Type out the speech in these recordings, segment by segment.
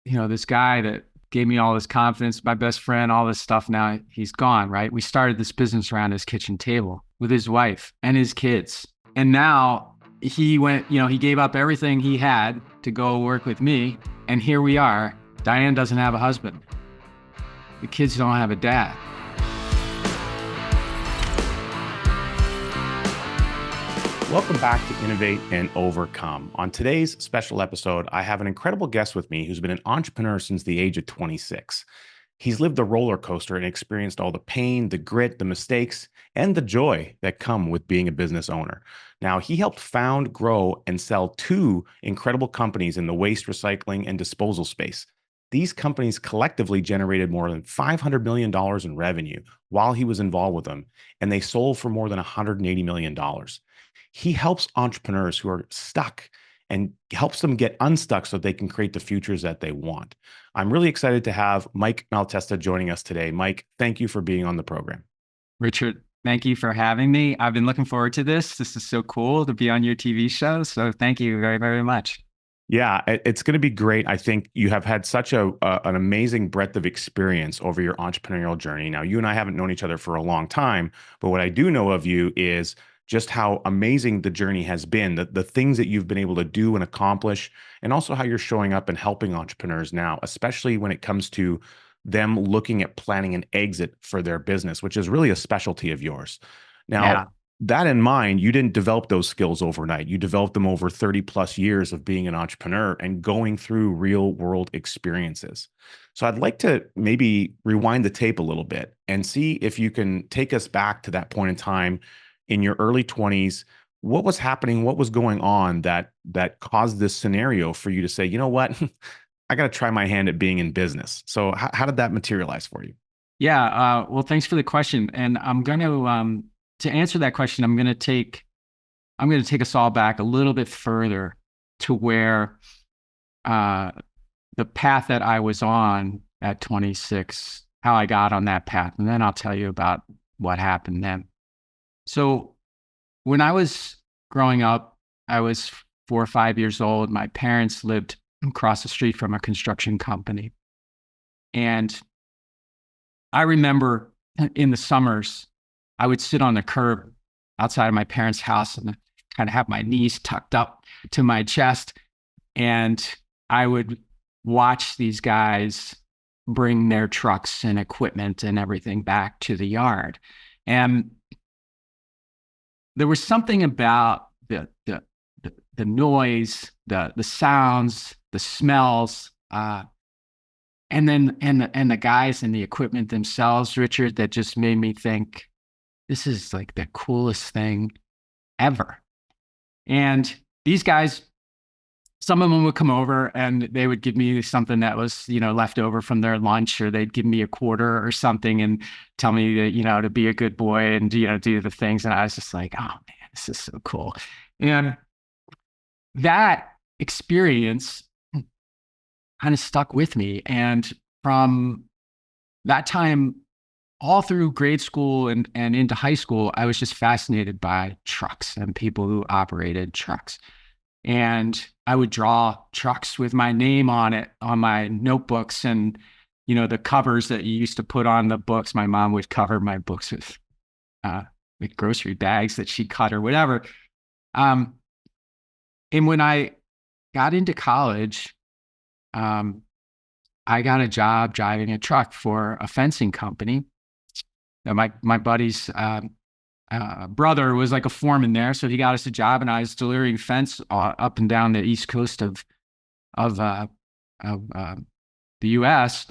this guy that gave me all this confidence, my best friend, all this stuff. Now he's gone, right? We started this business around his kitchen table with his wife and his kids. And now he went, he gave up everything he had to go work with me. And here we are. Diane doesn't have a husband. The kids don't have a dad. Welcome back to Innovate and Overcome. On today's special episode, I have an incredible guest with me who's been an entrepreneur since the age of 26. He's lived the roller coaster and experienced all the pain, the grit, the mistakes, and the joy that come with being a business owner. Now, he helped found, grow, and sell two incredible companies in the waste recycling and disposal space. These companies collectively generated more than $500 million in revenue while he was involved with them, and they sold for more than $180 million. He helps entrepreneurs who are stuck and helps them get unstuck so they can create the futures that they want. I'm really excited to have Mike Malatesta joining us today. Mike, thank you for being on the program. Richard, thank you for having me. I've been looking forward to this. This is so cool to be on your TV show. So thank you very, very much. Yeah, it's going to be great. I think you have had such an amazing breadth of experience over your entrepreneurial journey. Now, you and I haven't known each other for a long time, but what I do know of you is just how amazing the journey has been, the things that you've been able to do and accomplish, and also how you're showing up and helping entrepreneurs now, especially when it comes to them looking at planning an exit for their business, which is really a specialty of yours. Now, that in mind, you didn't develop those skills overnight. You developed them over 30 plus years of being an entrepreneur and going through real world experiences. So I'd like to maybe rewind the tape a little bit and see if you can take us back to that point in time in your early 20s. What was happening? What was going on that caused this scenario for you to say, you know what, I got to try my hand at being in business? So how did that materialize for you? Yeah. Well, thanks for the question. And I'm going to answer that question, I'm going to take us all back a little bit further to where the path that I was on at 26, how I got on that path. And then I'll tell you about what happened then. So when I was growing up, I was 4 or 5 years old. My parents lived across the street from a construction company. And I remember in the summers, I would sit on the curb outside of my parents' house and kind of have my knees tucked up to my chest. And I would watch these guys bring their trucks and equipment and everything back to the yard. And there was something about the noise, the sounds, the smells, and the guys and the equipment themselves, Richard, that just made me think, this is like the coolest thing ever. And these guys, some of them would come over and they would give me something that was, left over from their lunch, or they'd give me a quarter or something and tell me that, to be a good boy and, do the things. And I was just like, oh man, this is so cool. And that experience kind of stuck with me. And from that time, all through grade school and into high school, I was just fascinated by trucks and people who operated trucks. And I would draw trucks with my name on it on my notebooks, and, the covers that you used to put on the books. My mom would cover my books with grocery bags that she cut or whatever. And when I got into college, I got a job driving a truck for a fencing company. My buddy's brother was like a foreman there, so he got us a job, and I was delivering fence up and down the east coast of the U.S.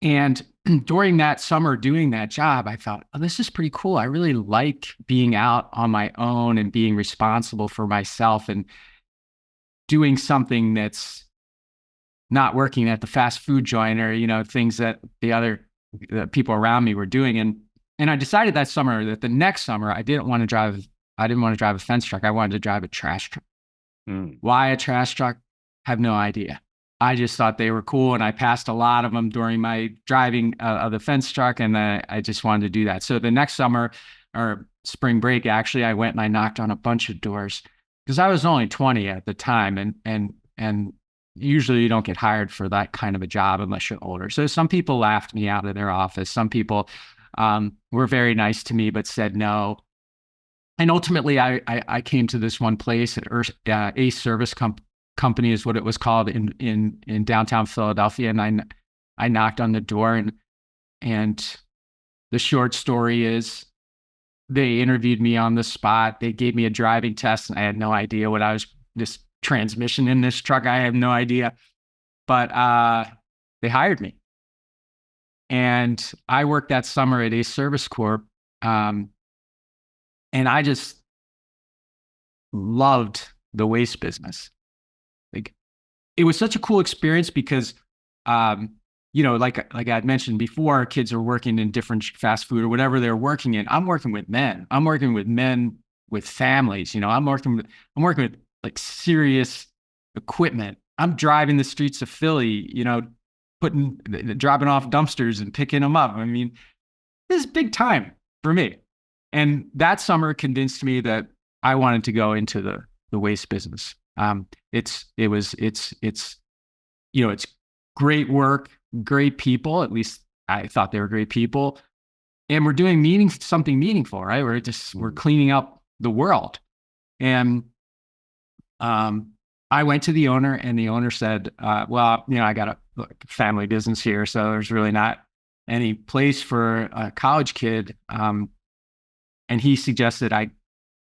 And during that summer doing that job, I thought, oh, this is pretty cool. I really like being out on my own and being responsible for myself and doing something that's not working at the fast food joint or things that the people around me were doing. And I decided that summer that the next summer I didn't want to drive a fence truck. I wanted to drive a trash truck. Why a trash truck? Have no idea. I just thought they were cool, and I passed a lot of them during my driving of the fence truck, and I just wanted to do that. So the next summer, or spring break, actually, I went and I knocked on a bunch of doors because I was only 20 at the time, and usually you don't get hired for that kind of a job unless you're older. So some people laughed me out of their office. Some people were very nice to me, but said no. And ultimately, I came to this one place at Ace Service Company is what it was called in downtown Philadelphia, and I knocked on the door, and the short story is they interviewed me on the spot. They gave me a driving test, and I had no idea what I was. This transmission in this truck, I have no idea, but they hired me, and I worked that summer at Ace Service Corp. And I just loved the waste business. Like, it was such a cool experience because, like I had mentioned before, kids are working in different fast food or whatever they're working in. I'm working with men. I'm working with men with families. I'm working with like serious equipment. I'm driving the streets of Philly, dropping off dumpsters and picking them up. I mean, this is big time for me. And that summer convinced me that I wanted to go into the waste business. It's great work, great people. At least I thought they were great people, and we're doing something meaningful, right? We're cleaning up the world. And I went to the owner, and the owner said, "Well, I got a family business here, so there's really not any place for a college kid." And he suggested I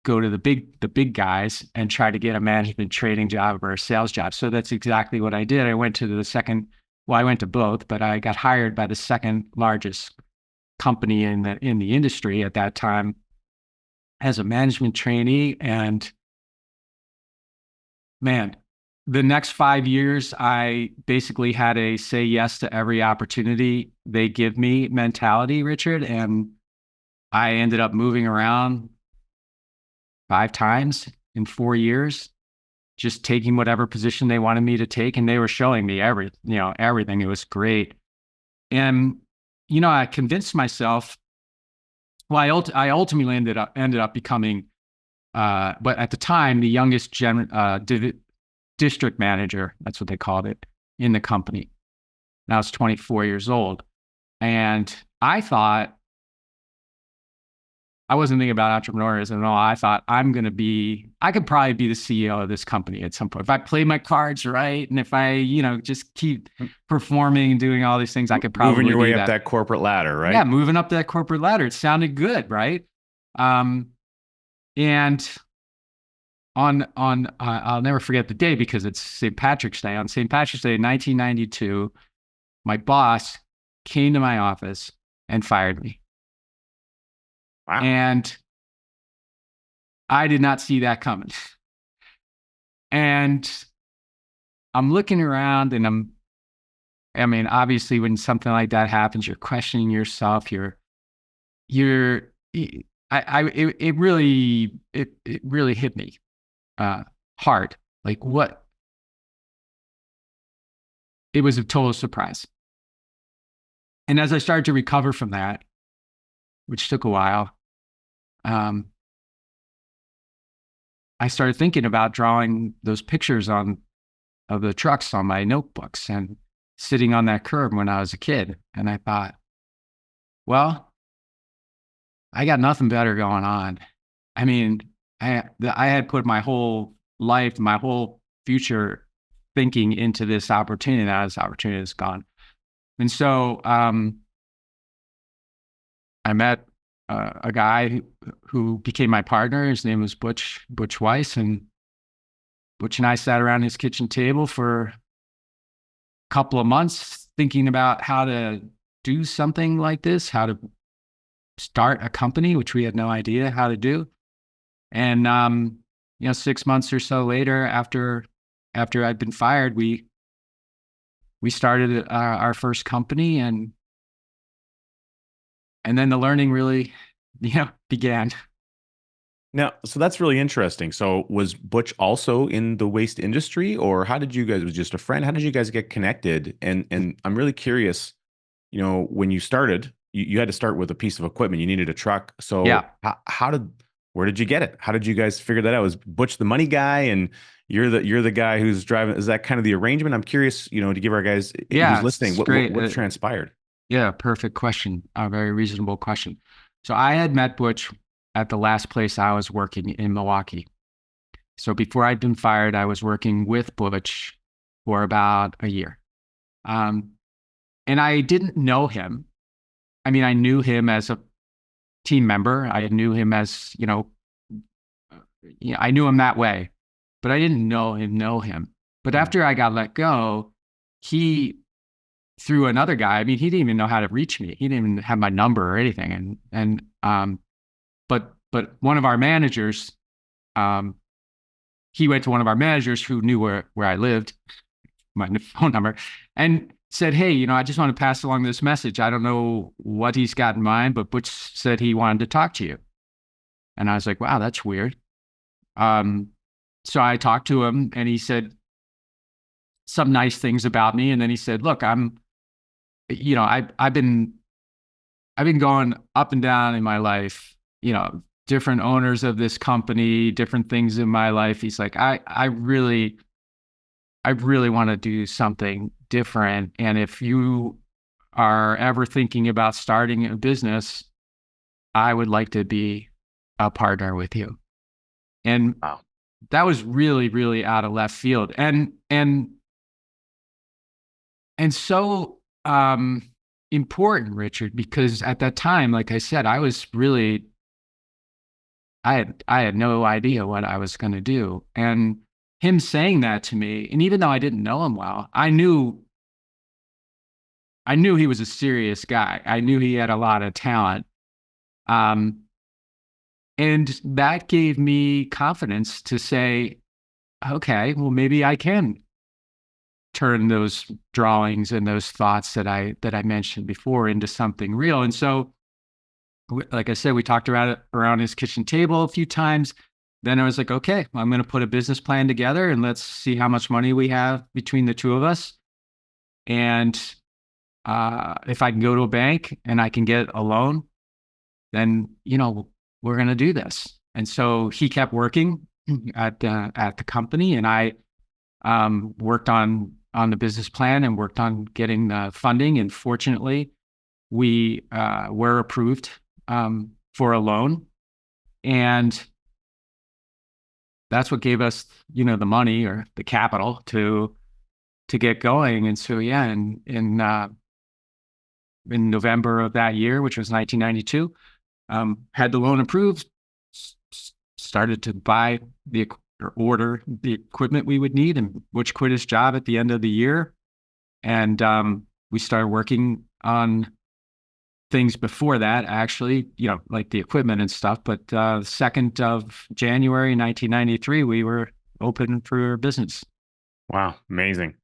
go to the big guys and try to get a management training job or a sales job. So that's exactly what I did. I went to I went to both, but I got hired by the second largest company in the industry at that time as a management trainee. And man, the next 5 years, I basically had a say yes to every opportunity they give me mentality, Richard. And I ended up moving around 5 times in 4 years, just taking whatever position they wanted me to take. And they were showing me everything. It was great. And, I convinced myself, well, I ultimately ended up becoming, but at the time, the youngest district manager, that's what they called it, in the company. And I was 24 years old. And I thought, I wasn't thinking about entrepreneurism at all. I thought I could probably be the CEO of this company at some point. If I play my cards right, and if I, just keep performing and doing all these things, I could probably moving your way up that corporate ladder, right? Yeah, moving up that corporate ladder. It sounded good, right? And I'll never forget the day because it's St. Patrick's Day. On St. Patrick's Day, 1992, my boss came to my office and fired me. Wow. And I did not see that coming. And I'm looking around, and obviously when something like that happens, you're questioning yourself. It really hit me hard. Like, what? It was a total surprise. And as I started to recover from that, which took a while, I started thinking about drawing those pictures of the trucks on my notebooks and sitting on that curb when I was a kid. And I thought, well, I got nothing better going on. I had put my whole life, my whole future thinking into this opportunity. Now this opportunity is gone. And so I met a guy who became my partner. His name was Butch Weiss, and Butch and I sat around his kitchen table for a couple of months thinking about how to do something like this, how to start a company, which we had no idea how to do. And 6 months or so later, after I'd been fired, we started our first company, and then the learning really, began. Now, so that's really interesting. So was Butch also in the waste industry, or how did you guys, was just a friend? How did you guys get connected? And I'm really curious, when you started, you had to start with a piece of equipment. You needed a truck. So Yeah. how did Where did you get it? How did you guys figure that out? Was Butch the money guy and you're the guy who's driving? Is that kind of the arrangement? I'm curious, to give our guys Yeah, who's it's listening, what great. transpired? Yeah, perfect question. A very reasonable question. So I had met Butch at the last place I was working in Milwaukee. So before I'd been fired, I was working with Butch for about a year. Um, and I didn't know him. I mean, I knew him as a team member. I knew him as, I knew him that way, but I didn't know him. But after I got let go, he through another guy. I mean, he didn't even know how to reach me. He didn't even have my number or anything. But one of our managers, he went to one of our managers who knew where I lived, my phone number, and said, "Hey, I just want to pass along this message. I don't know what he's got in mind, but Butch said he wanted to talk to you." And I was like, "Wow, that's weird." So I talked to him, and he said some nice things about me, and then he said, "Look, I've been going up and down in my life, different owners of this company, different things in my life." He's like, I really want to do something different. And if you are ever thinking about starting a business, I would like to be a partner with you. And Wow. that was really, really out of left field. And so important, Richard, because at that time, like I said, I had no idea what I was going to do. And him saying that to me, and even though I didn't know him well, I knew he was a serious guy. I knew he had a lot of talent. And that gave me confidence to say, okay, well, maybe I can turn those drawings and those thoughts that I mentioned before into something real. And so, like I said, we talked around his kitchen table a few times. Then I was like, okay, I'm going to put a business plan together and let's see how much money we have between the two of us. And if I can go to a bank and I can get a loan, then, we're going to do this. And so he kept working at the company, and I worked on the business plan and worked on getting the funding. And fortunately, we were approved for a loan. And that's what gave us, the money or the capital to get going. And so, yeah, in November of that year, which was 1992, had the loan approved, started to buy or order the equipment we would need, and Butch quit his job at the end of the year. And we started working on things before that, actually, like the equipment and stuff. But 2nd of January, 1993, we were open for business. Wow. Amazing.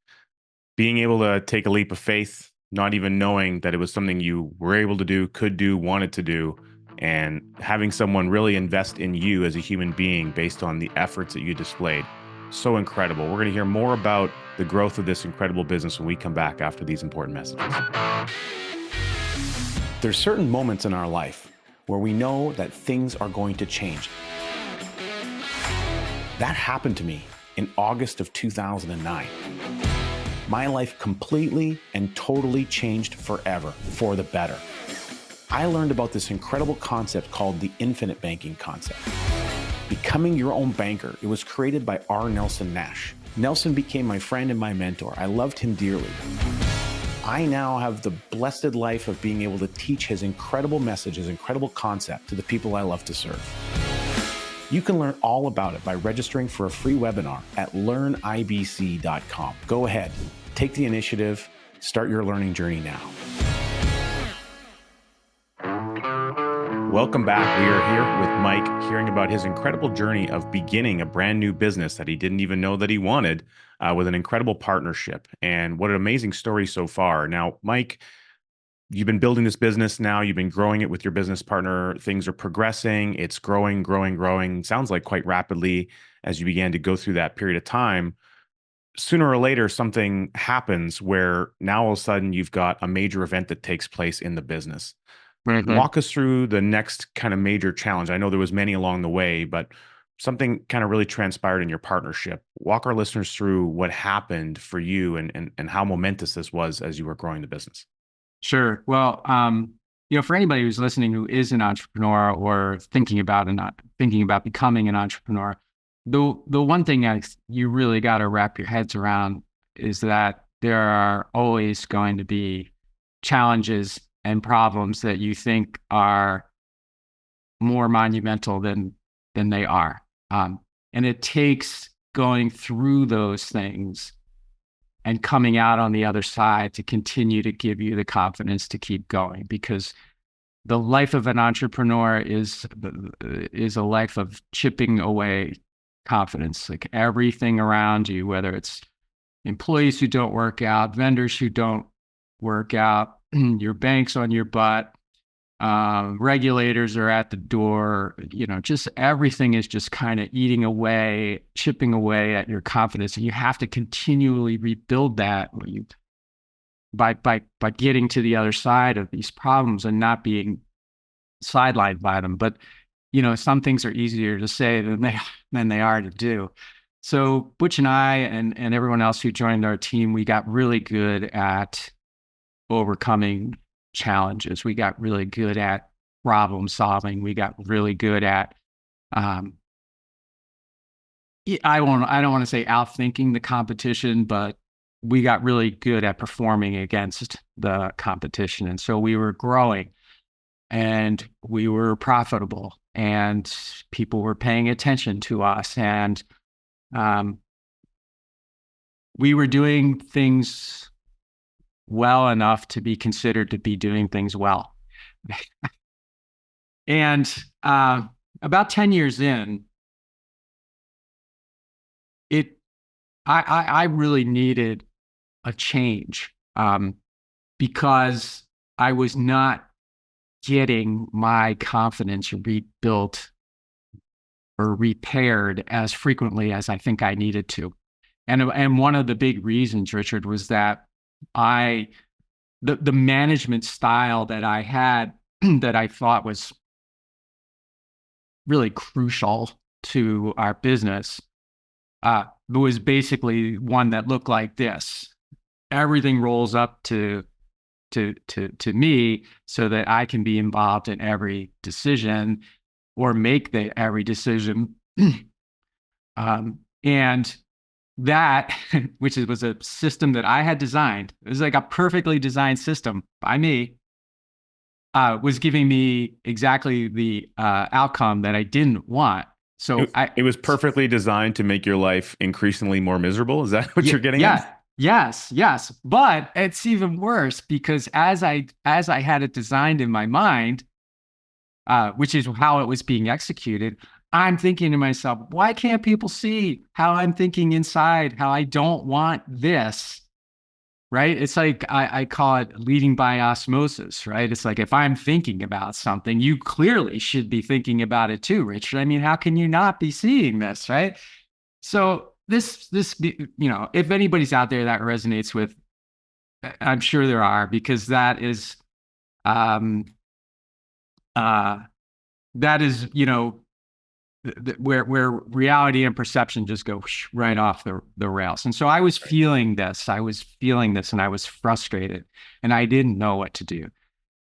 Being able to take a leap of faith, not even knowing that it was something you were able to do, could do, wanted to do, and having someone really invest in you as a human being based on the efforts that you displayed. So incredible. We're going to hear more about the growth of this incredible business when we come back after these important messages. There's certain moments in our life where we know that things are going to change. That happened to me in August of 2009. My life completely and totally changed forever, for the better. I learned about this incredible concept called the infinite banking concept. Becoming your own banker. It was created by R. Nelson Nash. Nelson became my friend and my mentor. I loved him dearly. I now have the blessed life of being able to teach his incredible message, his incredible concept to the people I love to serve. You can learn all about it by registering for a free webinar at learnibc.com. Go ahead, take the initiative, start your learning journey now. Welcome back. We are here with Mike, hearing about his incredible journey of beginning a brand new business that he didn't even know that he wanted, with an incredible partnership. And what an amazing story so far. Now, Mike, you've been building this business now. You've been growing it with your business partner. Things are progressing. It's growing. Sounds like quite rapidly as you began to go through that period of time. Sooner or later, something happens where now all of a sudden you've got a major event that takes place in the business. Walk us through the next kind of major challenge. I know there was many along the way, but something kind of really transpired in your partnership. Walk our listeners through what happened for you and how momentous this was as you were growing the business. Sure. Well, for anybody who's listening who is an entrepreneur or thinking about becoming an entrepreneur, the one thing that you really got to wrap your heads around is that there are always going to be challenges and problems that you think are more monumental than they are. And it takes going through those things and coming out on the other side to continue to give you the confidence to keep going, because the life of an entrepreneur is a life of chipping away confidence. Like everything around you, whether it's employees who don't work out, vendors who don't work out, your bank's on your butt, regulators are at the door, just everything is just kind of eating away, chipping away at your confidence. And you have to continually rebuild that by getting to the other side of these problems and not being sidelined by them. But, some things are easier to say than they are to do. So Butch and I and everyone else who joined our team, we got really good at overcoming challenges. We got really good at problem solving. We got really good at, I don't want to say outthinking the competition, but we got really good at performing against the competition. And so we were growing and we were profitable and people were paying attention to us. And we were doing things well enough to be considered to be doing things well. And about 10 years in, I really needed a change because I was not getting my confidence rebuilt or repaired as frequently as I think I needed to. And one of the big reasons, Richard, was that the management style that I had that I thought was really crucial to our business was basically one that looked like this. Everything rolls up to me so that I can be involved in every decision or make every decision. And that, which was a system that I had designed, it was like a perfectly designed system by me, was giving me exactly the outcome that I didn't want. So it was perfectly designed to make your life increasingly more miserable. Is that what you're getting at? Yes. But it's even worse because as I had it designed in my mind, which is how it was being executed, I'm thinking to myself, why can't people see how I'm thinking inside, how I don't want this, right? It's like, I call it leading by osmosis, right? It's like, if I'm thinking about something, you clearly should be thinking about it too, Richard. I mean, how can you not be seeing this, right? So this, if anybody's out there that resonates with, I'm sure there are, because that is, where reality and perception just go right off the rails. And so I was feeling this, and I was frustrated, and I didn't know what to do.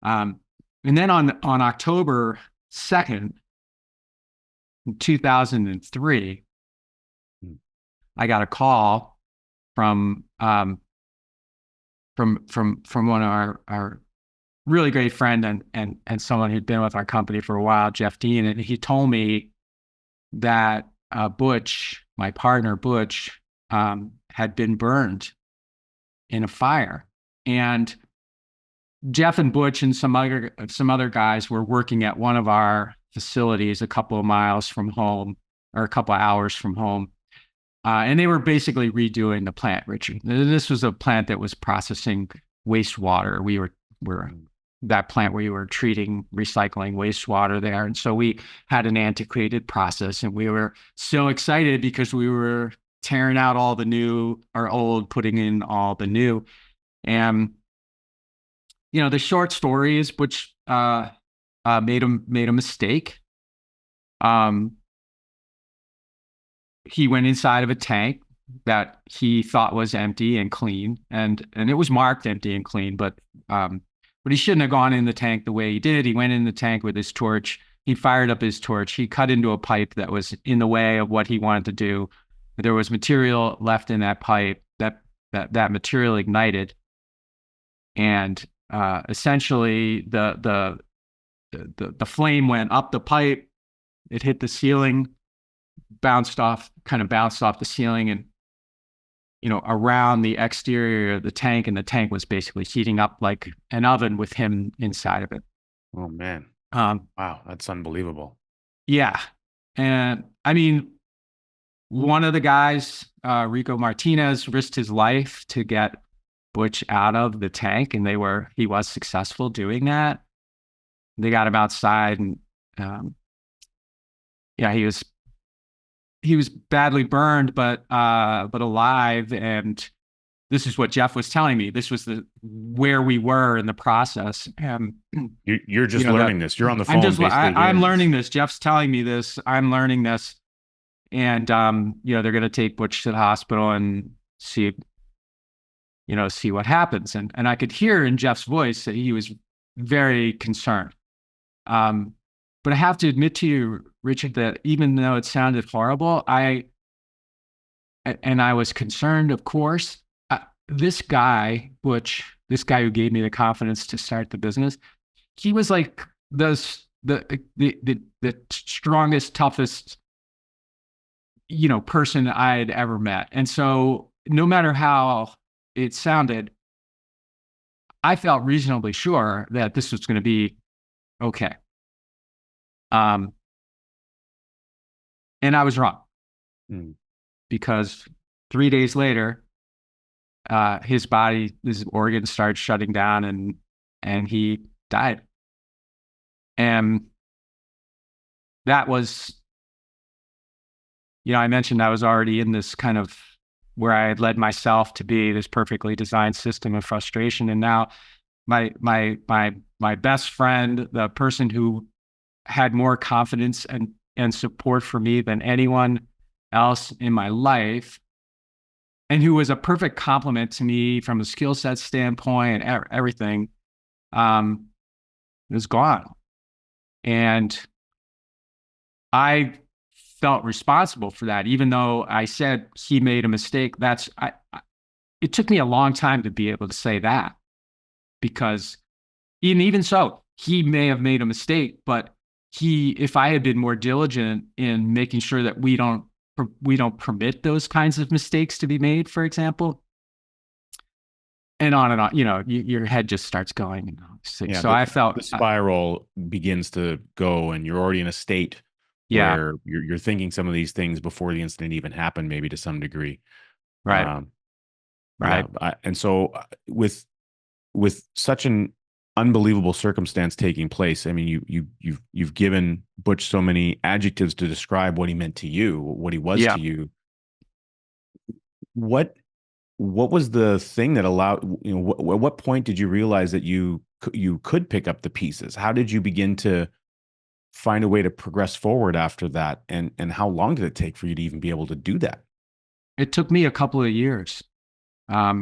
And then on October 2nd, 2003, I got a call from one of our really great friend and someone who'd been with our company for a while, Jeff Dean, and he told me that Butch, my partner Butch, had been burned in a fire. And Jeff and Butch and some other guys were working at one of our facilities a couple of miles from home, or a couple of hours from home. And they were basically redoing the plant, Richard. This was a plant that was processing wastewater. We were that plant where you were recycling wastewater there. And so we had an antiquated process, and we were so excited because we were tearing out all the new or old, putting in all the new. And, the short story is Butch made a mistake. He went inside of a tank that he thought was empty and clean, and it was marked empty and clean, but he shouldn't have gone in the tank the way he did. He went in the tank with his torch. He fired up his torch. He cut into a pipe that was in the way of what he wanted to do. There was material left in that pipe. That material ignited, and essentially the flame went up the pipe. It hit the ceiling, bounced off the ceiling, and around the exterior of the tank, and the tank was basically heating up like an oven with him inside of it. Oh man. Wow, that's unbelievable. Yeah. And I mean, one of the guys, Rico Martinez, risked his life to get Butch out of the tank, and he was successful doing that. They got him outside, and he was badly burned, but alive. And this is what Jeff was telling me. This was where we were in the process. You're just learning this. You're on the phone. I'm learning this. Jeff's telling me this. I'm learning this. And, they're going to take Butch to the hospital and see what happens. And I could hear in Jeff's voice that he was very concerned. But I have to admit to you, Richard, that even though it sounded horrible, I was concerned, of course. This guy, Butch, this guy who gave me the confidence to start the business, he was like the strongest, toughest, person I had ever met. And so no matter how it sounded, I felt reasonably sure that this was going to be okay. And I was wrong, because 3 days later, his organs started shutting down, and he died. And that was, I mentioned I was already in this kind of where I had led myself to be this perfectly designed system of frustration. And now my best friend, the person who had more confidence and support for me than anyone else in my life, and who was a perfect complement to me from a skill set standpoint, everything, was gone. And I felt responsible for that, even though I said he made a mistake. It took me a long time to be able to say that, because even so, he may have made a mistake, but if I had been more diligent in making sure that we don't permit those kinds of mistakes to be made, for example, and on, your head just starts going. Yeah, so I felt the spiral begins to go, and you're already in a state where you're thinking some of these things before the incident even happened, maybe to some degree. Right. Right. Yeah, and so with such an unbelievable circumstance taking place, I mean, you've given Butch so many adjectives to describe what he meant to you, what he was to you. What was the thing that allowed, at what point did you realize that you could pick up the pieces? How did you begin to find a way to progress forward after that? And how long did it take for you to even be able to do that? It took me a couple of years. I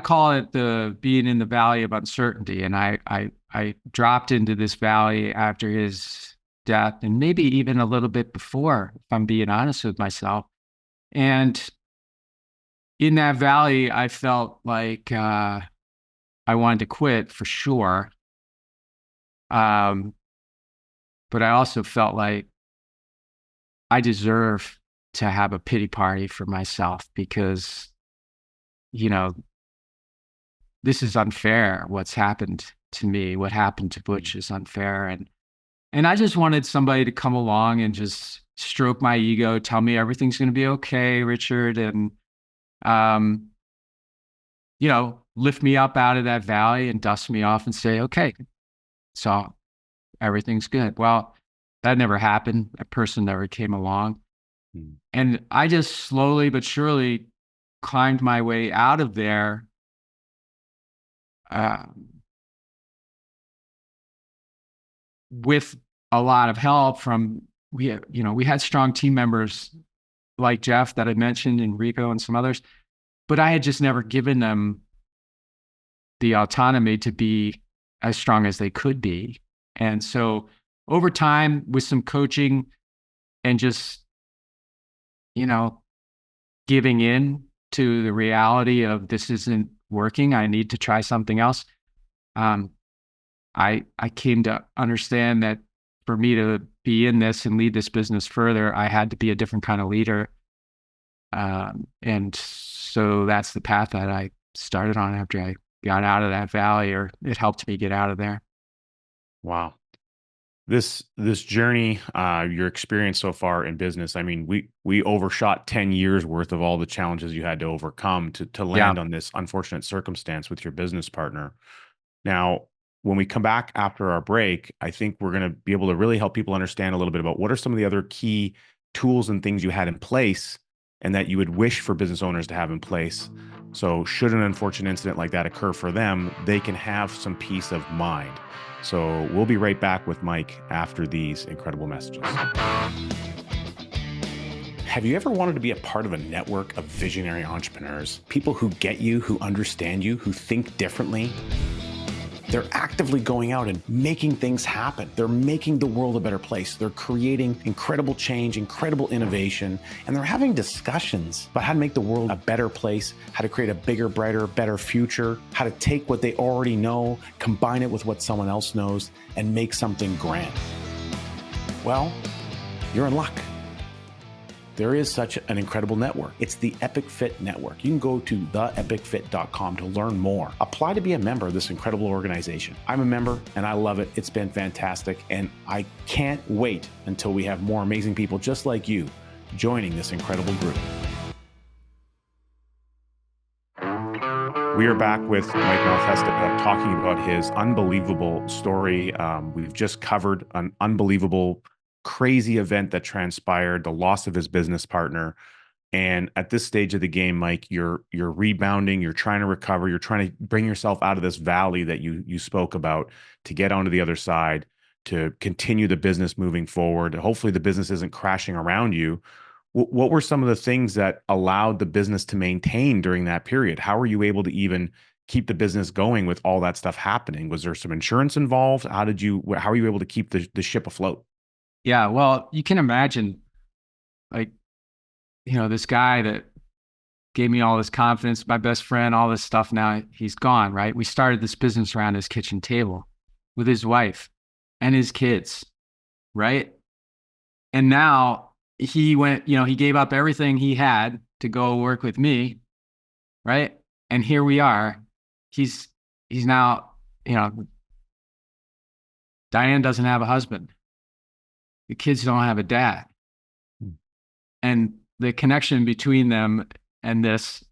call it the being in the valley of uncertainty. And I dropped into this valley after his death, and maybe even a little bit before, if I'm being honest with myself. And in that valley, I felt like I wanted to quit for sure. But I also felt like I deserve to have a pity party for myself, because this is unfair. What's happened to me, what happened to Butch, is unfair. And I just wanted somebody to come along and just stroke my ego, tell me everything's going to be okay, Richard, and, lift me up out of that valley and dust me off and say, okay, so everything's good. Well, that never happened. That person never came along. And I just slowly but surely climbed my way out of there, with a lot of help from, we had strong team members like Jeff that I mentioned, and Rico and some others, but I had just never given them the autonomy to be as strong as they could be. And so over time, with some coaching and just, giving in to the reality of this isn't working, I need to try something else. I came to understand that for me to be in this and lead this business further, I had to be a different kind of leader. And so that's the path that I started on after I got out of that valley, or it helped me get out of there. Wow. This journey, your experience so far in business, I mean, we overshot 10 years worth of all the challenges you had to overcome to land on this unfortunate circumstance with your business partner. Now, when we come back after our break, I think we're going to be able to really help people understand a little bit about what are some of the other key tools and things you had in place and that you would wish for business owners to have in place. So should an unfortunate incident like that occur for them, they can have some peace of mind. So we'll be right back with Mike after these incredible messages. Have you ever wanted to be a part of a network of visionary entrepreneurs? People who get you, who understand you, who think differently? They're actively going out and making things happen. They're making the world a better place. They're creating incredible change, incredible innovation, and they're having discussions about how to make the world a better place, how to create a bigger, brighter, better future, how to take what they already know, combine it with what someone else knows, and make something grand. Well, you're in luck. There is such an incredible network. It's the Epic Fit Network. You can go to theepicfit.com to learn more. Apply to be a member of this incredible organization. I'm a member and I love it. It's been fantastic. And I can't wait until we have more amazing people just like you joining this incredible group. We are back with Mike Malatesta talking about his unbelievable story. We've just covered an unbelievable crazy event that transpired, the loss of his business partner. And at this stage of the game, Mike, you're rebounding, you're trying to recover, you're trying to bring yourself out of this valley that you spoke about to get onto the other side, to continue the business moving forward. Hopefully the business isn't crashing around you. What were some of the things that allowed the business to maintain during that period? How were you able to even keep the business going with all that stuff happening? Was there some insurance involved? How were you able to keep the ship afloat? Yeah, well, you can imagine, like, this guy that gave me all this confidence, my best friend, all this stuff, now he's gone, right? We started this business around his kitchen table with his wife and his kids, right? And now he went, he gave up everything he had to go work with me, right? And here we are. He's now, Diane doesn't have a husband. The kids don't have a dad. And the connection between them and this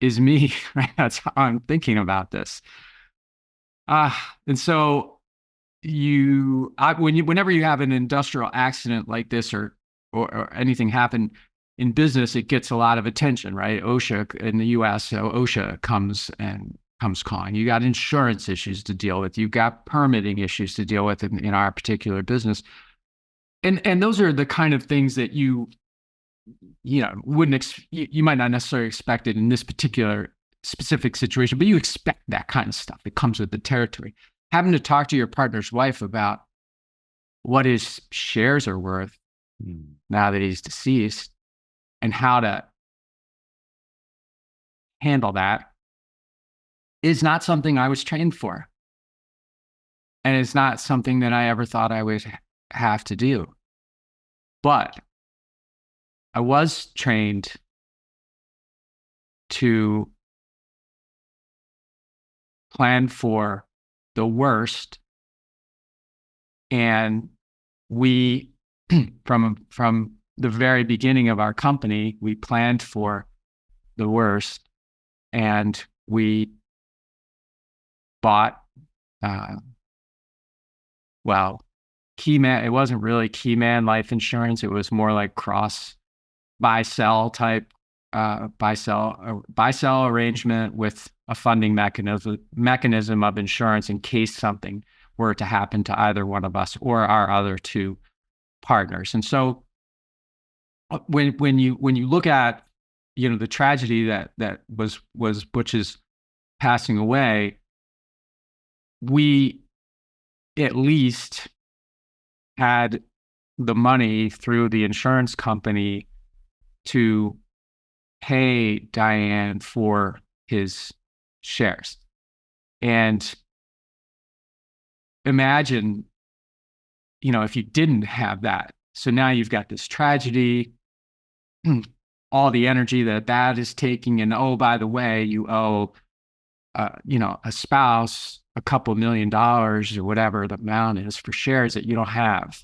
is me, right? That's how I'm thinking about this. And so whenever you have an industrial accident like this or anything happen in business, it gets a lot of attention, right? OSHA in the US, OSHA comes calling. You got insurance issues to deal with. You've got permitting issues to deal with in our particular business. And those are the kind of things that you might not necessarily expect it in this particular specific situation, but you expect that kind of stuff. It comes with the territory. Having to talk to your partner's wife about what his shares are worth now that he's deceased and how to handle that is not something I was trained for. And it's not something that I ever thought I would have to do. But I was trained to plan for the worst. And we, from the very beginning of our company, we planned for the worst, and we bought, Keyman. It wasn't really Keyman life insurance. It was more like cross buy-sell type, buy-sell arrangement with a funding mechanism of insurance in case something were to happen to either one of us or our other two partners. And so when you look at, the tragedy that was Butch's passing away, we at least had the money through the insurance company to pay Diane for his shares. And imagine, if you didn't have that. So now you've got this tragedy, all the energy that is taking, and oh, by the way, you owe, a spouse a couple $1 million or whatever the amount is for shares that you don't have.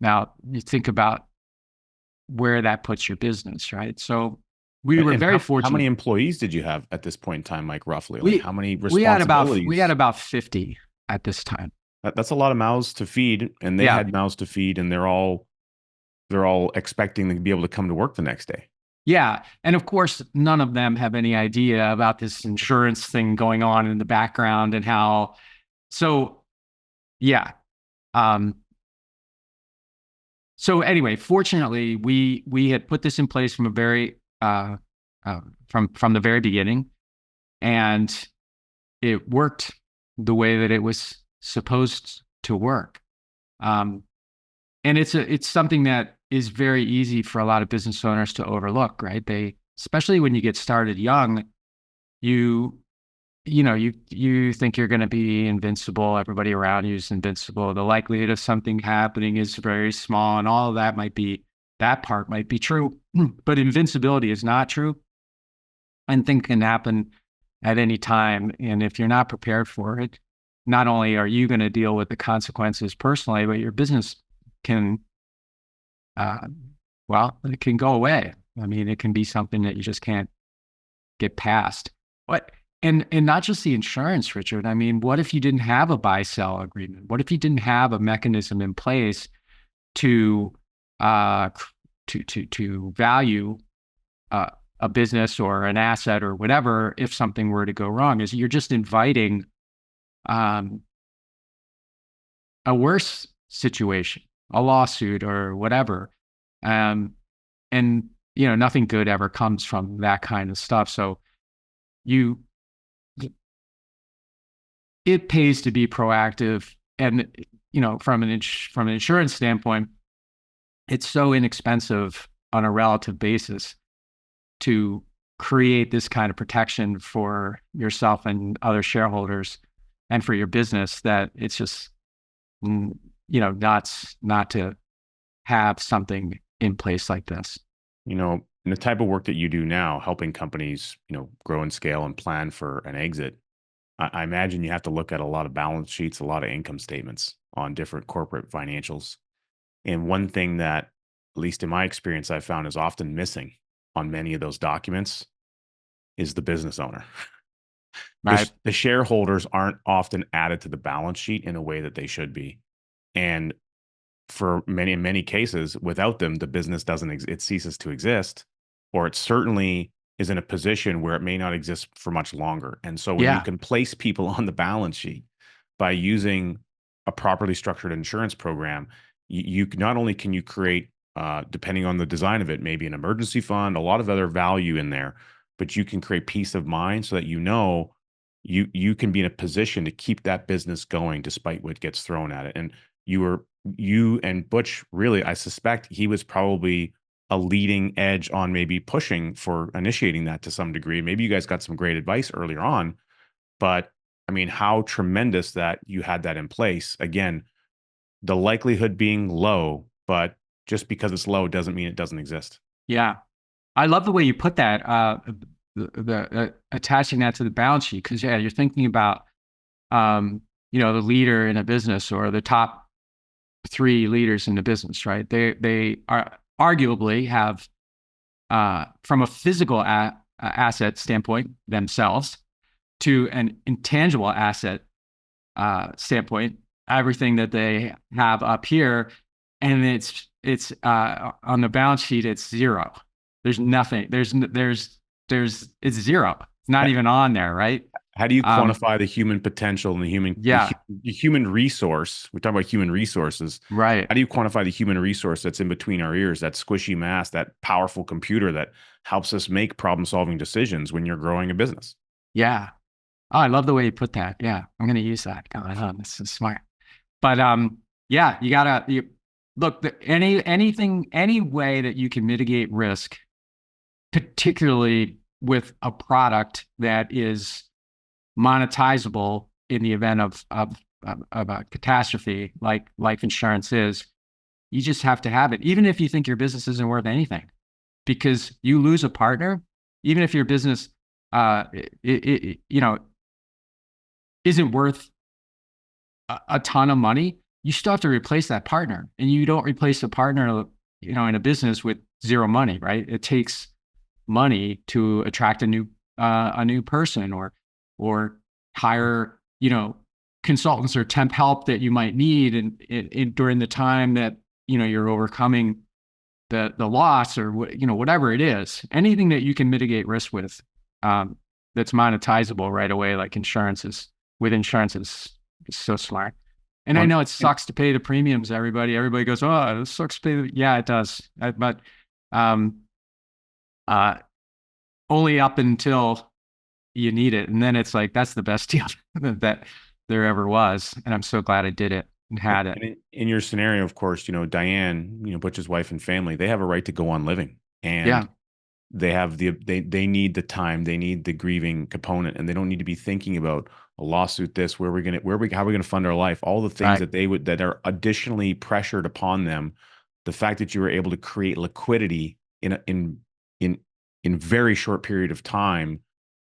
Now you think about where that puts your business, right? So we were very fortunate. How many employees did you have at this point in time, Mike, roughly? How many responsibilities? We had about 50 at this time. That's a lot of mouths to feed, and they had mouths to feed, and they're all expecting to be able to come to work the next day. Yeah. And of course, none of them have any idea about this insurance thing going on in the background and how. So, yeah. So anyway, fortunately, we had put this in place from a very from the very beginning, and it worked the way that it was supposed to work. And it's something that is very easy for a lot of business owners to overlook, right? Especially when you get started young, you think you're going to be invincible. Everybody around you is invincible. The likelihood of something happening is very small, and all of that part might be true, but invincibility is not true. And things can happen at any time. And if you're not prepared for it, not only are you going to deal with the consequences personally, but your business can, it can go away. I mean, it can be something that you just can't get past. And not just the insurance, Richard. I mean, what if you didn't have a buy-sell agreement? What if you didn't have a mechanism in place to value a business or an asset or whatever if something were to go wrong? You're just inviting a worse situation, a lawsuit or whatever. And nothing good ever comes from that kind of stuff. So it pays to be proactive. And, from an insurance standpoint, it's so inexpensive on a relative basis to create this kind of protection for yourself and other shareholders and for your business that it's just, nuts not to have something in place like this. In the type of work that you do now, helping companies, grow and scale and plan for an exit, I imagine you have to look at a lot of balance sheets, a lot of income statements on different corporate financials. And one thing that, at least in my experience, I've found is often missing on many of those documents is the business owner. Right. The shareholders aren't often added to the balance sheet in a way that they should be. And for in many cases, without them, the business it ceases to exist, or it certainly is in a position where it may not exist for much longer. And so when you can place people on the balance sheet by using a properly structured insurance program, you not only can you create, depending on the design of it, maybe an emergency fund, a lot of other value in there, but you can create peace of mind so that you can be in a position to keep that business going despite what gets thrown at it. And you and Butch, really, I suspect he was probably a leading edge on maybe pushing for initiating that to some degree. Maybe you guys got some great advice earlier on, but I mean, how tremendous that you had that in place. Again, the likelihood being low, but just because it's low doesn't mean it doesn't exist. Yeah. I love the way you put that, attaching that to the balance sheet. Cause you're thinking about, the leader in a business or the top 3 leaders in the business, right? They are arguably have, from a physical asset standpoint themselves to an intangible asset standpoint, everything that they have up here, and it's on the balance sheet, it's zero. There's nothing. It's zero. It's not even on there, right? How do you quantify the human potential and Yeah, the human resource? We're talking about human resources. right. How do you quantify the human resource that's in between our ears, that squishy mass, that powerful computer that helps us make problem-solving decisions when you're growing a business? Yeah. Oh, I love the way you put that. Yeah, I'm going to use that. God, this is smart. But yeah, you look, any way that you can mitigate risk, particularly with a product that is monetizable in the event of a catastrophe like life insurance is, you just have to have it, even if you think your business isn't worth anything, because you lose a partner, even if your business, you know, isn't worth a ton of money, you still have to replace that partner, and you don't replace a partner, in a business with zero money, right? It takes money to attract a new person, or hire, consultants or temp help that you might need and during the time that, you're overcoming the loss, or whatever it is. Anything that you can mitigate risk with, that's monetizable right away, like insurance is so smart. And I On, know it sucks to pay the premiums. Everybody goes, oh, it sucks to pay. Yeah, it does. But um, uh, only up until you need it. And then it's like, that's the best deal that there ever was. And I'm so glad I did it and had it. and in your scenario, of course, Diane, Butch's wife and family, they have a right to go on living, and Yeah. they need the time, they need the grieving component, and they don't need to be thinking about a lawsuit, this, how are we going to fund our life, all the things Right. that are additionally pressured upon them. The fact that you were able to create liquidity in very short period of time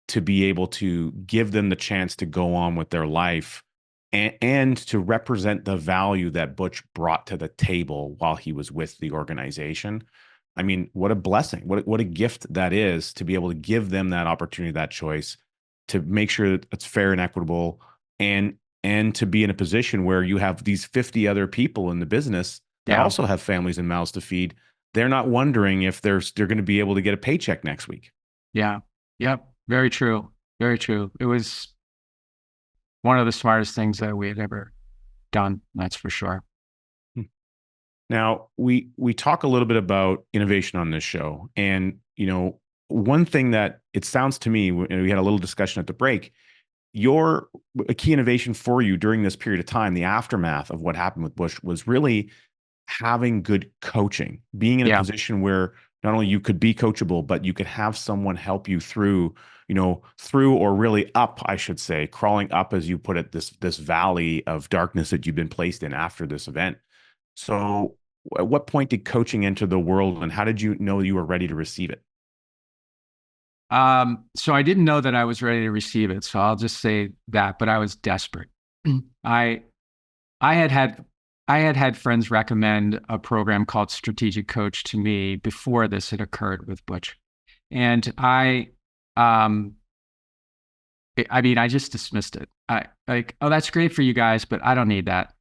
to be able to give them the chance to go on with their life, and to represent the value that Butch brought to the table while he was with the organization. I mean, what a blessing, what a gift that is, to be able to give them that opportunity, that choice, to make sure that it's fair and equitable, and to be in a position where you have these 50 other people in the business that Yeah. also have families and mouths to feed. They're not wondering if they're going to be able to get a paycheck next week. Yeah. Yep. Very true. Very true. It was one of the smartest things that we had ever done. That's for sure. Now, we talk a little bit about innovation on this show, and one thing that it sounds to me, and we had a little discussion at the break, a key innovation for you during this period of time, the aftermath of what happened with Butch, was really having good coaching, being in a Yeah. position where not only you could be coachable, but you could have someone help you through, or really up, I should say, crawling up, as you put it, this valley of darkness that you've been placed in after this event. So at what point did coaching enter the world, and how did you know you were ready to receive it? So I didn't know that I was ready to receive it. So I'll just say that, but I was desperate. I, I had friends recommend a program called Strategic Coach to me before this had occurred with Butch. And I mean, I just dismissed it. I like, oh, that's great for you guys, but I don't need that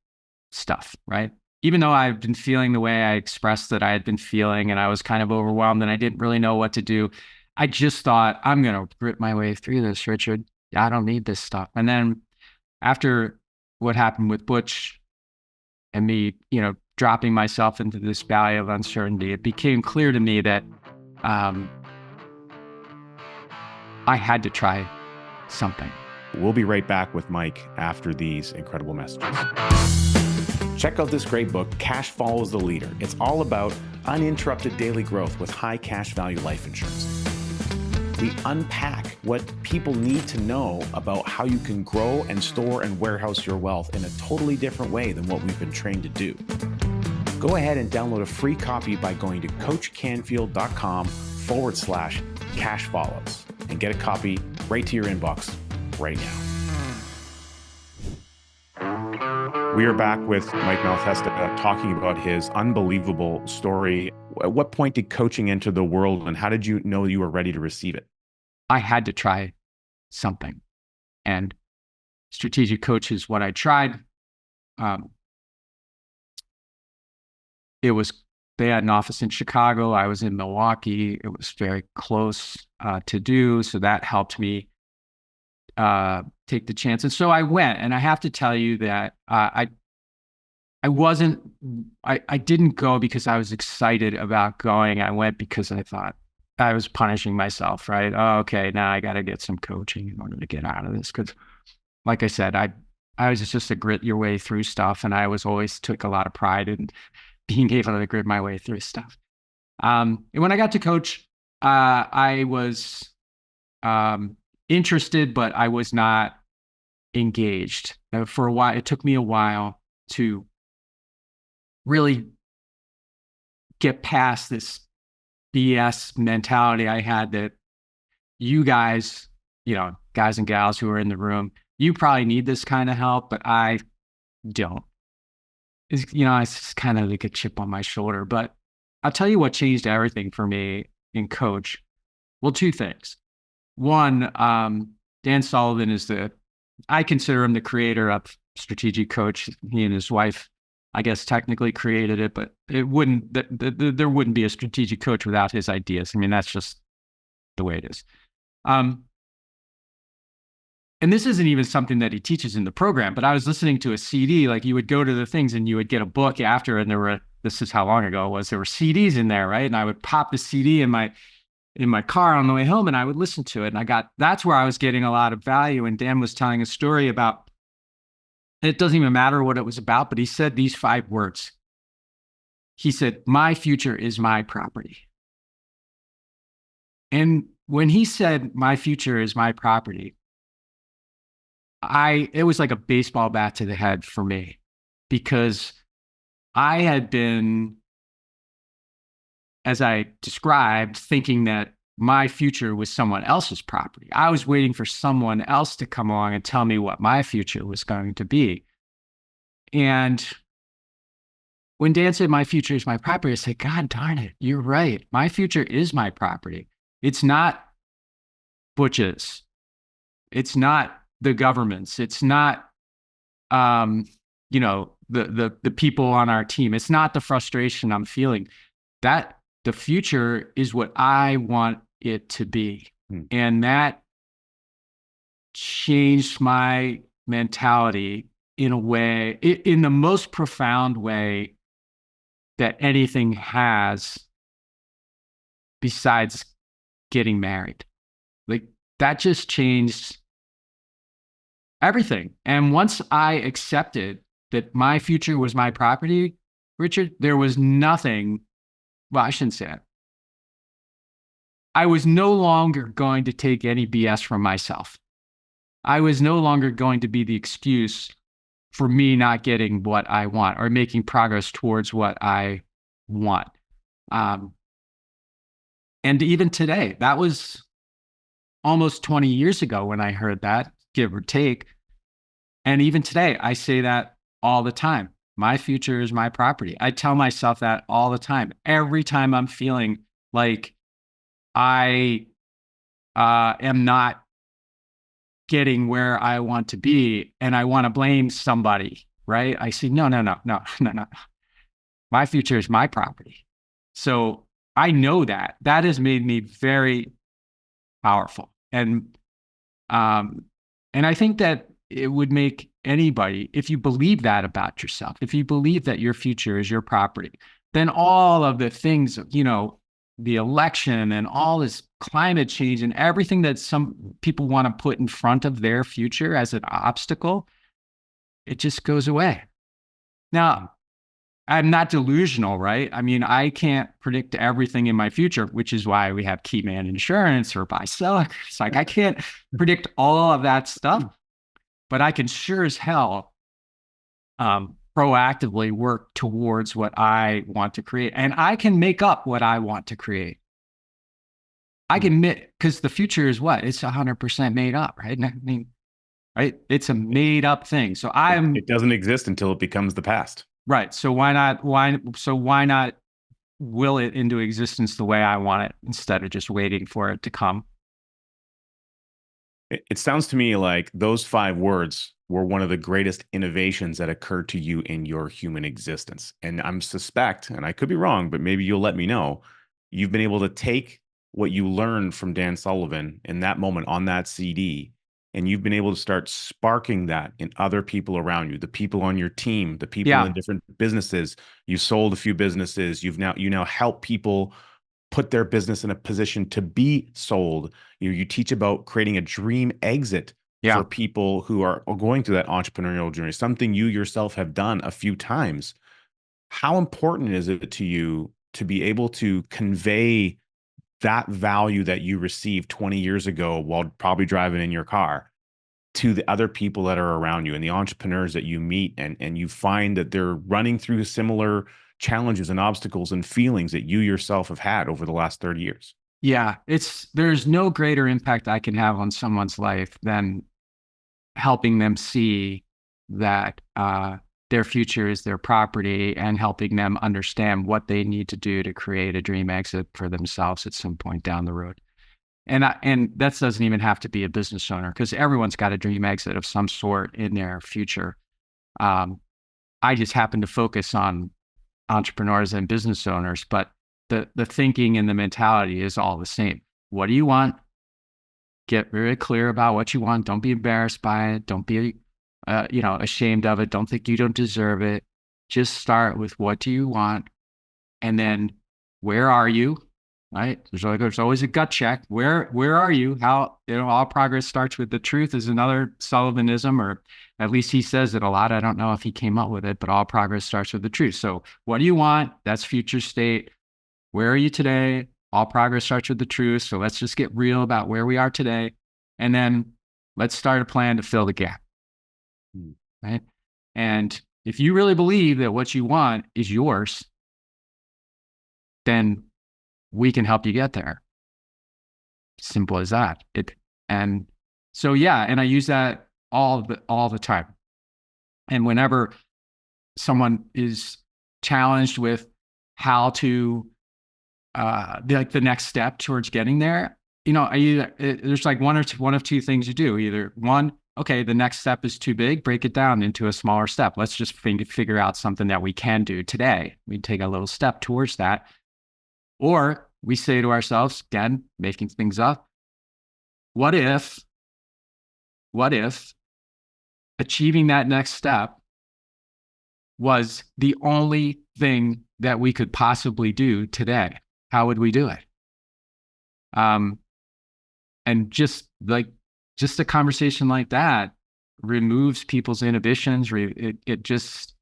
stuff, right? Even though I've been feeling the way I expressed that I had been feeling, and I was kind of overwhelmed and I didn't really know what to do, I just thought, I'm going to grit my way through this, Richard. I don't need this stuff. And then after what happened with Butch and me, dropping myself into this valley of uncertainty, it became clear to me that I had to try something. We'll be right back with Mike after these incredible messages. Check out this great book, Cash Follows the Leader. It's all about uninterrupted daily growth with high cash value life insurance. We unpack what people need to know about how you can grow and store and warehouse your wealth in a totally different way than what we've been trained to do. Go ahead and download a free copy by going to coachcanfield.com/cash follows and get a copy right to your inbox right now. We are back with Mike Malatesta talking about his unbelievable story. At what point did coaching enter the world, and how did you know you were ready to receive it? I had to try something, and Strategic Coach is what I tried. They had an office in Chicago. I was in Milwaukee. It was very close to do. So that helped me take the chance. And so I went, and I have to tell you that I didn't go because I was excited about going. I went because I thought I was punishing myself, right? Oh, okay, now I got to get some coaching in order to get out of this. Because like I said, I was just a grit your way through stuff. And I was always took a lot of pride in being able to grit my way through stuff. And when I got to coach, I was interested, but I was not engaged. For a while, it took me a while to really get past this BS mentality I had that you guys, guys and gals who are in the room, you probably need this kind of help, but I don't. It's just kind of like a chip on my shoulder. But I'll tell you what changed everything for me in coach. Well, two things. One, Dan Sullivan I consider him the creator of Strategic Coach. He and his wife, I guess, technically created it, but there wouldn't be a strategic coach without his ideas. I mean, that's just the way it is. And this isn't even something that he teaches in the program, but I was listening to a CD, like you would go to the things and you would get a book after, and this is how long ago it was, there were CDs in there, right? And I would pop the CD in my car on the way home and I would listen to it. And that's where I was getting a lot of value. And Dan was telling a story about, it doesn't even matter what it was about, but he said these 5 words. He said, "My future is my property." And when he said, "My future is my property," it was like a baseball bat to the head for me, because I had been, as I described, thinking that my future was someone else's property. I was waiting for someone else to come along and tell me what my future was going to be. And when Dan said, "My future is my property," I said, God darn it, you're right. My future is my property. It's not Butch's. It's not the government's. It's not, the people on our team. It's not the frustration I'm feeling. That the future is what I want it to be. And that changed my mentality in a way, in the most profound way that anything has besides getting married. Like, that just changed everything. And once I accepted that my future was my property, Richard, there was nothing, well, I shouldn't say it. I was no longer going to take any BS from myself. I was no longer going to be the excuse for me not getting what I want or making progress towards what I want. And even today, that was almost 20 years ago when I heard that, give or take. And even today, I say that all the time. My future is my property. I tell myself that all the time. Every time I'm feeling like I am not getting where I want to be and I want to blame somebody, right? I say, no. My future is my property. So I know that. That has made me very powerful. And I think that it would make anybody, if you believe that about yourself, if you believe that your future is your property, then all of the things, the election and all this climate change and everything that some people want to put in front of their future as an obstacle, it just goes away. Now, I'm not delusional, right? I mean, I can't predict everything in my future, which is why we have key man insurance or buy sell. It's like, I can't predict all of that stuff, but I can sure as hell proactively work towards what I want to create. And I can make up what I want to create. I can admit, because the future is what? It's 100% made up, right? I mean, right? It's a made up thing. So it doesn't exist until it becomes the past. Right. So why not will it into existence the way I want it instead of just waiting for it to come? It sounds to me like those 5 words were one of the greatest innovations that occurred to you in your human existence. And I'm suspect, and I could be wrong, but maybe you'll let me know, you've been able to take what you learned from Dan Sullivan in that moment on that CD and you've been able to start sparking that in other people around you, the people on your team, the people in Yeah. different businesses. You sold a few businesses. You now help people put their business in a position to be sold. You teach about creating a dream exit Yeah. for people who are going through that entrepreneurial journey, something you yourself have done a few times. How important is it to you to be able to convey that value that you received 20 years ago while probably driving in your car to the other people that are around you and the entrepreneurs that you meet, and you find that they're running through similar challenges and obstacles and feelings that you yourself have had over the last 30 years? Yeah. There's no greater impact I can have on someone's life than helping them see that their future is their property, and helping them understand what they need to do to create a dream exit for themselves at some point down the road. And that doesn't even have to be a business owner, because everyone's got a dream exit of some sort in their future. I just happen to focus on entrepreneurs and business owners, but the thinking and the mentality is all the same. What do you want? Get very clear about what you want. Don't be embarrassed by it. Don't be, ashamed of it. Don't think you don't deserve it. Just start with, what do you want? And then, where are you? Right? There's always a gut check. Where are you? How, all progress starts with the truth is another Sullivanism, or at least he says it a lot. I don't know if he came up with it, but all progress starts with the truth. So what do you want? That's future state. Where are you today? All progress starts with the truth. So let's just get real about where we are today. And then let's start a plan to fill the gap. Right? And if you really believe that what you want is yours, then we can help you get there. Simple as that. And so, yeah, and I use that all the time. And whenever someone is challenged with how to the next step towards getting there, there's like one of two things you do. Either one, okay, the next step is too big, break it down into a smaller step. Let's just figure out something that we can do today. We take a little step towards that. Or we say to ourselves, again, making things up, what if achieving that next step was the only thing that we could possibly do today? How would we do it? And just a conversation like that removes people's inhibitions. It just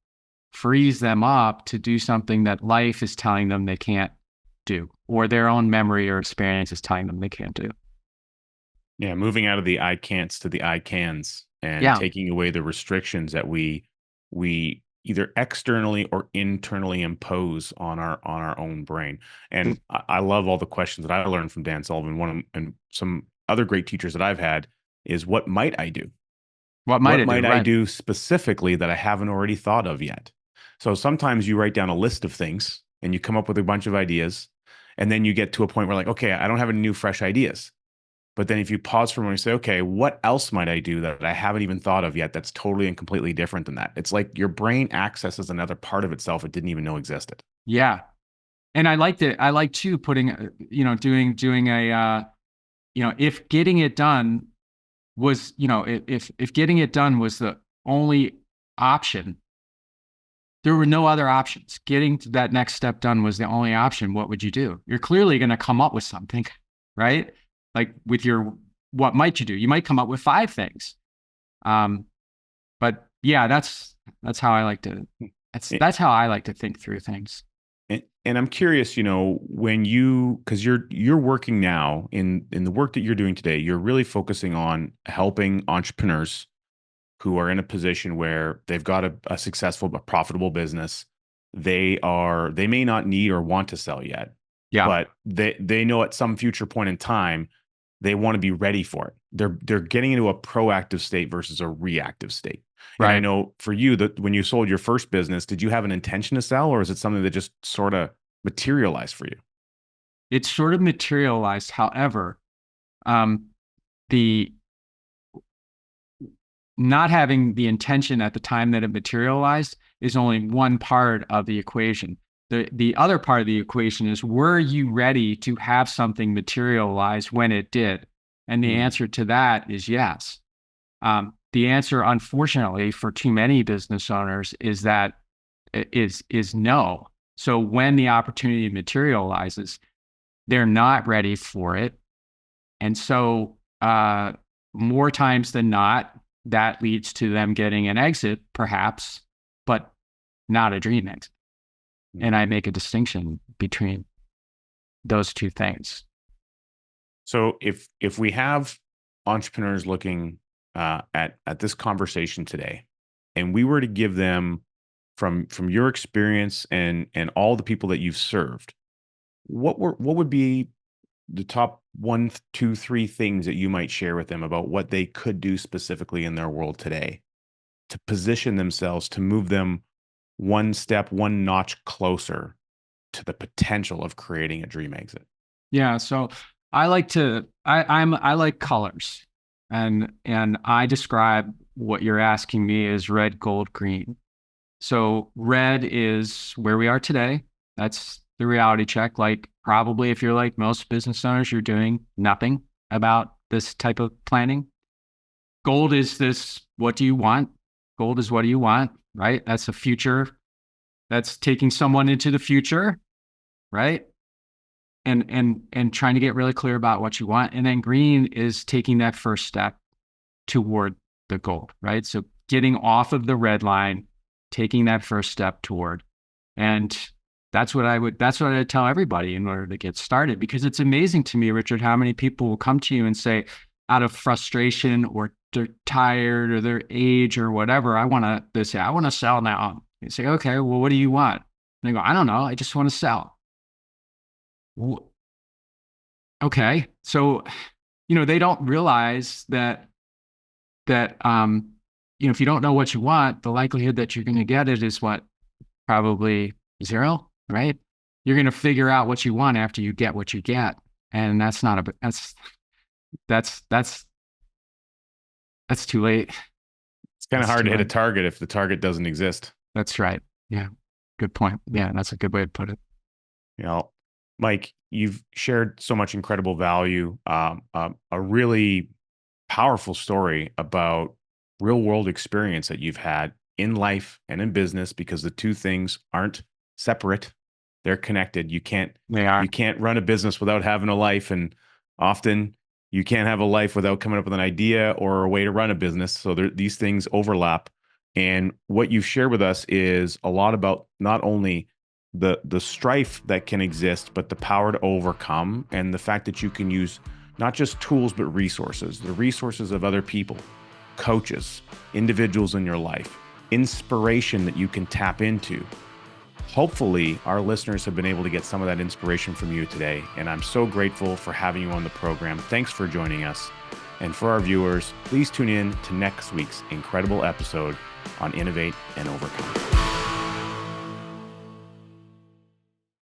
frees them up to do something that life is telling them they can't do, or their own memory or experience is telling them they can't do. Yeah, moving out of the I can'ts to the I cans, and Yeah. taking away the restrictions that we either externally or internally impose on our own brain. And I love all the questions that I learned from Dan Sullivan. And some other great teachers that I've had is, what might I do? What might I do specifically that I haven't already thought of yet? So sometimes you write down a list of things and you come up with a bunch of ideas, and then you get to a point where, like, okay, I don't have any new fresh ideas. But then if you pause for a moment and say, okay, what else might I do that I haven't even thought of yet that's totally and completely different than that? It's like your brain accesses another part of itself it didn't even know existed. Yeah. And I like too putting, doing a, if getting it done was, if getting it done was the only option, there were no other options. Getting to that next step done was the only option. What would you do? You're clearly going to come up with something, right? Like with what might you do? You might come up with 5 things. But yeah, that's how I like to, that's how I like to think through things. And I'm curious, when because you're working now in the work that you're doing today, you're really focusing on helping entrepreneurs who are in a position where they've got a successful but profitable business. They may not need or want to sell yet. Yeah. But they know at some future point in time, they want to be ready for it. They're getting into a proactive state versus a reactive state. Right. And I know for you, that when you sold your first business, did you have an intention to sell, or is it something that just sort of materialized for you? It sort of materialized. However, the not having the intention at the time that it materialized is only one part of the equation. The other part of the equation is, were you ready to have something materialize when it did? And the answer to that is yes. The answer, unfortunately, for too many business owners is no. So when the opportunity materializes, they're not ready for it. And so more times than not, that leads to them getting an exit, perhaps, but not a dream exit. And I make a distinction between those two things. So if we have entrepreneurs looking at this conversation today, and we were to give them from your experience and all the people that you've served, what would be the top 1, 2, 3 things that you might share with them about what they could do specifically in their world today to position themselves, to move them one step, one notch closer to the potential of creating a dream exit? Yeah. So I like colors, and I describe what you're asking me as red, gold, green. So red is where we are today. That's the reality check. Like, probably if you're like most business owners, you're doing nothing about this type of planning. Gold is this, what do you want? Gold is what do you want, right? That's a future. That's taking someone into the future, right? And trying to get really clear about what you want. And then green is taking that first step toward the goal, right? So getting off of the red line, taking that first step toward. And that's what I'd tell everybody in order to get started, because it's amazing to me, Richard, how many people will come to you and say, out of frustration, or they're tired, or their age, or whatever, they say, I want to sell now. You say, okay, well, what do you want? And they go, I don't know. I just want to sell. Okay. So, they don't realize that, if you don't know what you want, the likelihood that you're going to get it is what? Probably 0, right? You're going to figure out what you want after you get what you get. And that's too late. It's kind of hard to hit a target if the target doesn't exist. That's right. Yeah. Good point. Yeah. That's a good way to put it. Mike, you've shared so much incredible value, a really powerful story about real world experience that you've had in life and in business, because the two things aren't separate. They're connected. You can't run a business without having a life. And often you can't have a life without coming up with an idea or a way to run a business. So these things overlap. And what you've shared with us is a lot about not only the strife that can exist, but the power to overcome, and the fact that you can use not just tools, but resources, the resources of other people, coaches, individuals in your life, inspiration that you can tap into. Hopefully, our listeners have been able to get some of that inspiration from you today. And I'm so grateful for having you on the program. Thanks for joining us. And for our viewers, please tune in to next week's incredible episode on Innovate and Overcome.